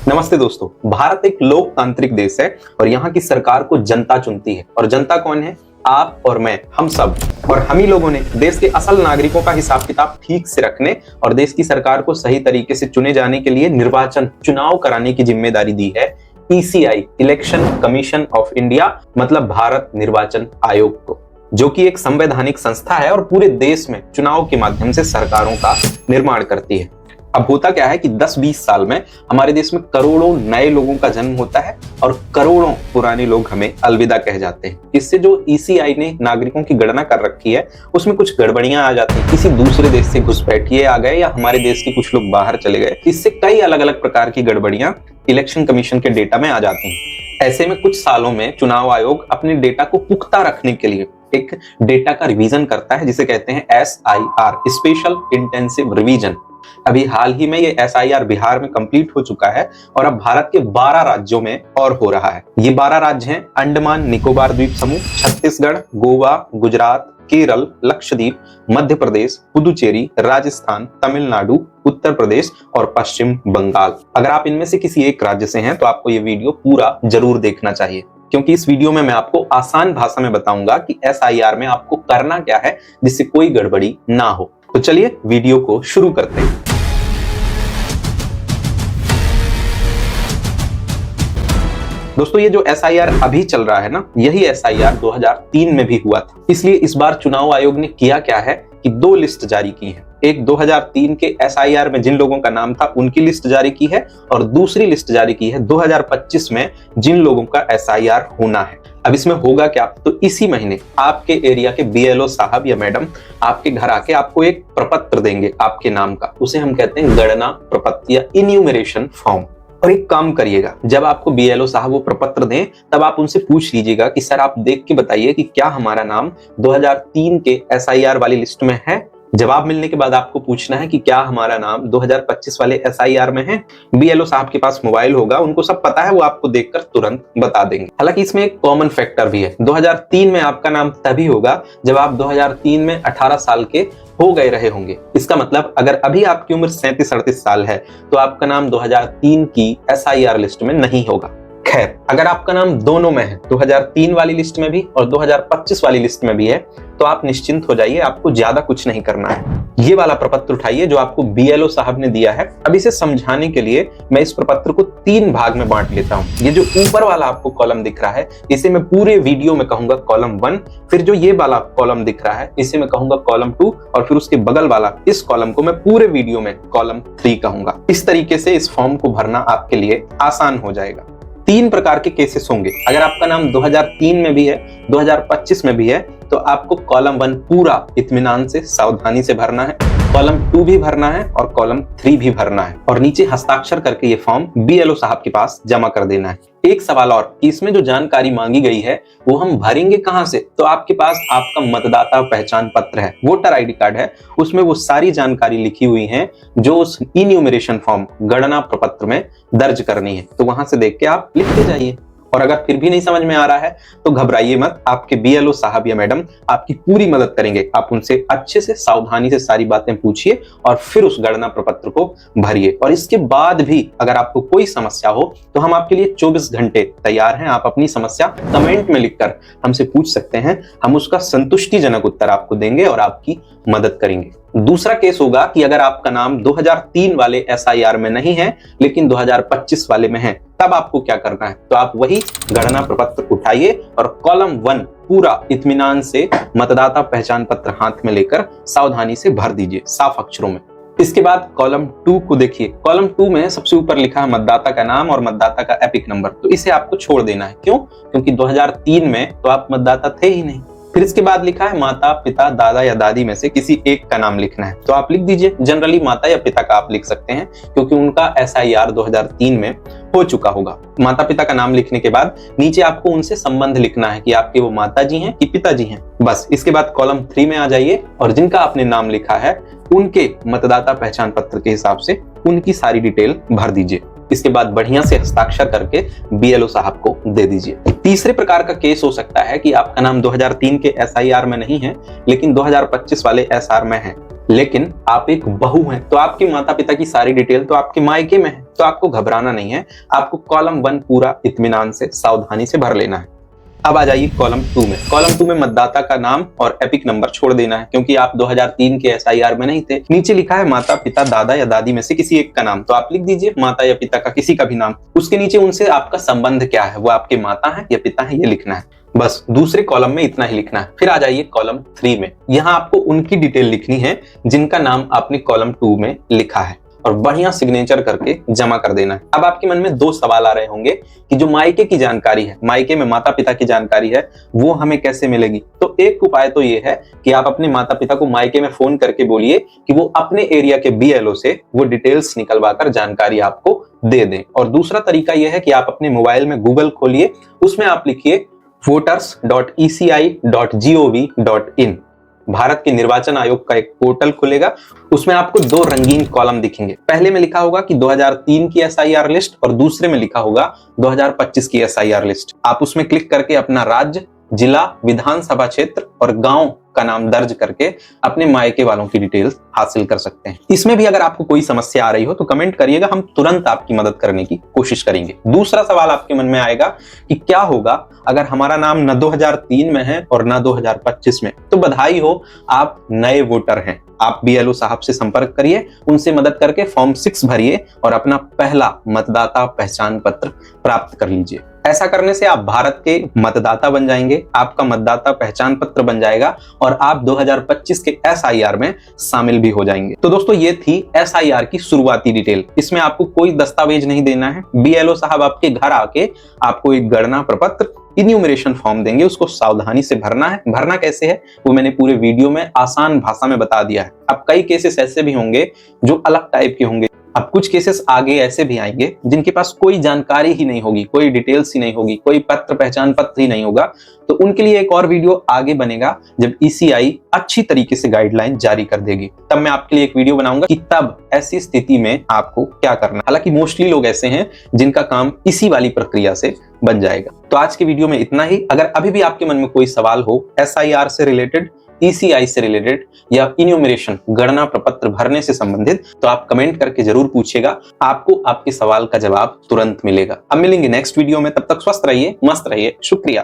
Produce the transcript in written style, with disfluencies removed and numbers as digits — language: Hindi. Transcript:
नमस्ते दोस्तों, भारत एक लोकतांत्रिक देश है और यहाँ की सरकार को जनता चुनती है। और जनता कौन है? आप और मैं, हम सब। और हम ही लोगों ने देश के असल नागरिकों का हिसाब किताब ठीक से रखने और देश की सरकार को सही तरीके से चुने जाने के लिए चुनाव कराने की जिम्मेदारी दी है ECI, election commission of India, मतलब भारत निर्वाचन आयोग को, जो कि एक संवैधानिक संस्था है और पूरे देश में चुनाव के माध्यम से सरकारों का निर्माण करती है। अब होता क्या है कि 10-20 साल में हमारे देश में करोड़ों नए लोगों का जन्म होता है और करोड़ों पुराने लोग हमें अलविदा कह जाते हैं। इससे जो ईसीआई ने नागरिकों की गणना कर रखी है उसमें कुछ गड़बड़ियां आ जाती हैं। किसी दूसरे देश से घुसपैठिए आ गए या हमारे देश के कुछ लोग बाहर चले गए, इससे कई अलग अलग प्रकार की गड़बड़ियां इलेक्शन कमीशन के डेटा में आ जाती हैं। ऐसे में कुछ सालों में चुनाव आयोग अपने डेटा को पुख्ता रखने के लिए एक डेटा का रिवीजन करता है, जिसे कहते हैं SIR, स्पेशल इंटेंसिव रिवीजन। अभी हाल ही में ये SIR बिहार में कंप्लीट हो चुका है और अब भारत के 12 राज्यों में और हो रहा है। ये 12 राज्य हैं: अंडमान निकोबार द्वीप समूह, छत्तीसगढ़, गोवा, गुजरात, केरल, लक्षद्वीप, मध्य प्रदेश, पुदुचेरी, राजस्थान, तमिलनाडु, उत्तर प्रदेश और पश्चिम बंगाल। अगर आप इनमें से किसी एक राज्य से हैं तो आपको ये वीडियो पूरा जरूर देखना चाहिए, क्योंकि इस वीडियो में मैं आपको आसान भाषा में बताऊंगा कि SIR में आपको करना क्या है जिससे कोई गड़बड़ी ना हो। तो चलिए वीडियो को शुरू करते हैं। दोस्तों, ये जो SIR अभी चल रहा है ना, यही SIR 2003 में भी हुआ था। इसलिए इस बार चुनाव आयोग ने किया क्या है कि 2 लिस्ट जारी की है। एक 2003 के SIR में जिन लोगों का नाम था उनकी लिस्ट जारी की है और दूसरी लिस्ट जारी की है 2025 में जिन लोगों का SIR होना है। अब इसमें होगा क्या? तो इसी महीने आपके एरिया के BLO साहब या मैडम आपके घर आके आपको एक प्रपत्र देंगे आपके नाम का। उसे हम कहते हैं गणना प्रपत्र या इन्यूमरेशन फॉर्म। और एक काम करिएगा, जब आपको BLO साहब वो प्रपत्र दें तब आप उनसे पूछ लीजिएगा कि सर आप देख के बताइए कि क्या हमारा नाम 2003 के SIR वाली लिस्ट में है। जवाब मिलने के बाद आपको पूछना है कि क्या हमारा नाम 2025 वाले SIR में है। BLO साहब के पास मोबाइल होगा, उनको सब पता है, वो आपको देखकर तुरंत बता देंगे। हालांकि इसमें एक कॉमन फैक्टर भी है। 2003 में आपका नाम तभी होगा जब आप 2003 में 18 साल के हो गए रहे होंगे। इसका मतलब अगर अभी आपकी उम्र 37-38 साल है तो आपका नाम 2003 की SIR लिस्ट में नहीं होगा। खैर, अगर आपका नाम दोनों में है, 2003 वाली लिस्ट में भी और 2025 वाली लिस्ट में भी है, तो आप निश्चिंत हो जाइए, आपको ज्यादा कुछ नहीं करना है। ये वाला प्रपत्र उठाइए जो आपको BLO साहब ने दिया है। अब इसे समझाने के लिए मैं इस प्रपत्र को 3 भाग में बांट लेता हूँ। ये जो ऊपर वाला आपको कॉलम दिख रहा है इसे मैं पूरे वीडियो में कहूंगा कॉलम 1, फिर जो ये वाला कॉलम दिख रहा है इसे मैं कहूंगा कॉलम 2 और फिर उसके बगल वाला इस कॉलम को मैं पूरे वीडियो में कॉलम 3 कहूंगा। इस तरीके से इस फॉर्म को भरना आपके लिए आसान हो जाएगा। 3 प्रकार के केसेस होंगे। अगर आपका नाम 2003 में भी है, 2025 में भी है, तो आपको कॉलम 1 पूरा इत्मीनान से सावधानी से भरना है, कॉलम 2 भी भरना है और कॉलम 3 भी भरना है और नीचे हस्ताक्षर करके ये फॉर्म BLO साहब के पास जमा कर देना है। एक सवाल और कि इसमें जो जानकारी मांगी गई है वो हम भरेंगे कहां से? तो आपके पास आपका मतदाता पहचान पत्र है, वोटर ID कार्ड है, उसमें वो सारी जानकारी लिखी हुई है जो उस इन्यूमरेशन फॉर्म गणना प्रपत्र में दर्ज करनी है। तो वहां से देख के आप लिखते जाइए। और अगर फिर भी नहीं समझ में आ रहा है तो घबराइए मत, आपके BLO साहब या मैडम आपकी पूरी मदद करेंगे। आप उनसे अच्छे से सावधानी से सारी बातें पूछिए और फिर उस गणना प्रपत्र को भरिए। और इसके बाद भी अगर आपको कोई समस्या हो तो हम आपके लिए 24 घंटे तैयार हैं। आप अपनी समस्या कमेंट में लिखकर हमसे पूछ सकते हैं, हम उसका संतुष्टिजनक उत्तर आपको देंगे और आपकी मदद करेंगे। दूसरा केस होगा कि अगर आपका नाम 2003 वाले SIR में नहीं है लेकिन 2025 वाले में है, तब आपको क्या करना है? तो आप वही गणना प्रपत्र उठाइए और कॉलम 1 पूरा इत्मीनान से मतदाता पहचान पत्र हाथ में लेकर सावधानी से भर दीजिए साफ अक्षरों में। इसके बाद कॉलम 2 को देखिए। कॉलम 2 में सबसे ऊपर लिखा है मतदाता का नाम और मतदाता का एपिक नंबर, तो इसे आपको छोड़ देना है। क्यों? क्योंकि 2003 में तो आप मतदाता थे ही नहीं। फिर इसके बाद लिखा है माता पिता दादा या दादी में से किसी एक का नाम लिखना है, तो आप लिख दीजिए। जनरली माता या पिता का आप लिख सकते हैं क्योंकि उनका SIR 2003 में हो चुका होगा। माता पिता का नाम लिखने के बाद नीचे आपको उनसे संबंध लिखना है कि आपके वो माता जी हैं कि पिताजी हैं। बस इसके बाद कॉलम 3 में आ जाइए और जिनका आपने नाम लिखा है उनके मतदाता पहचान पत्र के हिसाब से उनकी सारी डिटेल भर दीजिए। इसके बाद बढ़िया से हस्ताक्षर करके BLO साहब को दे दीजिए। तीसरे प्रकार का केस हो सकता है कि आपका नाम 2003 के SIR में नहीं है लेकिन 2025 वाले SR में है। लेकिन आप एक बहू हैं तो आपके माता पिता की सारी डिटेल तो आपके मायके में है, तो आपको घबराना नहीं है। आपको कॉलम 1 पूरा इत्मीनान से, सावधानी से भर लेना है। अब आ जाइए कॉलम 2 में। कॉलम 2 में मतदाता का नाम और एपिक नंबर छोड़ देना है, क्योंकि आप 2003 के एसआईआर में नहीं थे। नीचे लिखा है माता पिता दादा या दादी में से किसी एक का नाम, तो आप लिख दीजिए माता या पिता का किसी का भी नाम। उसके नीचे उनसे आपका संबंध क्या है, वो आपके माता है या पिता है, ये लिखना है। बस दूसरे कॉलम में इतना ही लिखना है। फिर आ जाइए कॉलम 3 में। यहाँ आपको उनकी डिटेल लिखनी है जिनका नाम आपने कॉलम 2 में लिखा है, और बढ़िया सिग्नेचर करके जमा कर देना है। अब आपके मन में 2 सवाल आ रहे होंगे कि जो मायके की जानकारी है, मायके में माता पिता की जानकारी है, वो हमें कैसे मिलेगी। तो एक उपाय तो ये है कि आप अपने माता पिता को मायके में फोन करके बोलिए कि वो अपने एरिया के बीएलओ से वो डिटेल्स निकलवा कर जानकारी आपको दे दें। और दूसरा तरीका यह है कि आप अपने मोबाइल में गूगल खोलिए, उसमें आप लिखिए voters.eci.gov.in। भारत के निर्वाचन आयोग का एक पोर्टल खुलेगा, उसमें आपको 2 रंगीन कॉलम दिखेंगे। पहले में लिखा होगा कि 2003 की एसआईआर लिस्ट और दूसरे में लिखा होगा 2025 की एसआईआर लिस्ट। आप उसमें क्लिक करके अपना राज्य, जिला, विधानसभा क्षेत्र और गांव का नाम दर्ज करके अपने मायके वालों की डिटेल्स हासिल कर सकते हैं। इसमें भी अगर आपको कोई समस्या आ रही हो तो कमेंट करिएगा, हम तुरंत आपकी मदद करने की कोशिश करेंगे। दूसरा सवाल आपके मन में आएगा कि क्या होगा अगर हमारा नाम न 2003 में है और न 2025 में। तो बधाई हो, आप नए वोटर हैं। आप बीएलओ साहब से संपर्क करिए, उनसे मदद करके फॉर्म 6 भरिए और अपना पहला मतदाता पहचान पत्र प्राप्त कर लीजिए। ऐसा करने से आप भारत के मतदाता बन जाएंगे, आपका मतदाता पहचान पत्र बन जाएगा और आप 2025 के एसआईआर में शामिल भी हो जाएंगे। तो दोस्तों ये थी एसआईआर की शुरुआती डिटेल। इसमें आपको कोई दस्तावेज नहीं देना है। बीएलओ साहब आपके घर आके आपको एक गणना प्रपत्र, इन्यूमरेशन फॉर्म देंगे, उसको सावधानी से भरना है। भरना कैसे है वो मैंने पूरे वीडियो में आसान भाषा में बता दिया है। अब कई केसेस ऐसे भी होंगे जो अलग टाइप के होंगे। अब कुछ केसेस आगे ऐसे भी आएंगे जिनके पास कोई जानकारी ही नहीं होगी, कोई डिटेल्स ही नहीं होगी, कोई पत्र पहचान पत्र ही नहीं होगा। तो उनके लिए एक और वीडियो आगे बनेगा जब ईसीआई अच्छी तरीके से गाइडलाइन जारी कर देगी, तब मैं आपके लिए एक वीडियो बनाऊंगा कि तब ऐसी स्थिति में आपको क्या करना है। हालांकि मोस्टली लोग ऐसे हैं जिनका काम इसी वाली प्रक्रिया से बन जाएगा। तो आज के वीडियो में इतना ही। अगर अभी भी आपके मन में कोई सवाल हो एसआईआर से रिलेटेड, ईसीआई से रिलेटेड या इन्यूमरेशन गणना प्रपत्र भरने से संबंधित, तो आप कमेंट करके जरूर पूछिएगा। आपको आपके सवाल का जवाब तुरंत मिलेगा। अब मिलेंगे नेक्स्ट वीडियो में, तब तक स्वस्थ रहिए, मस्त रहिए। शुक्रिया।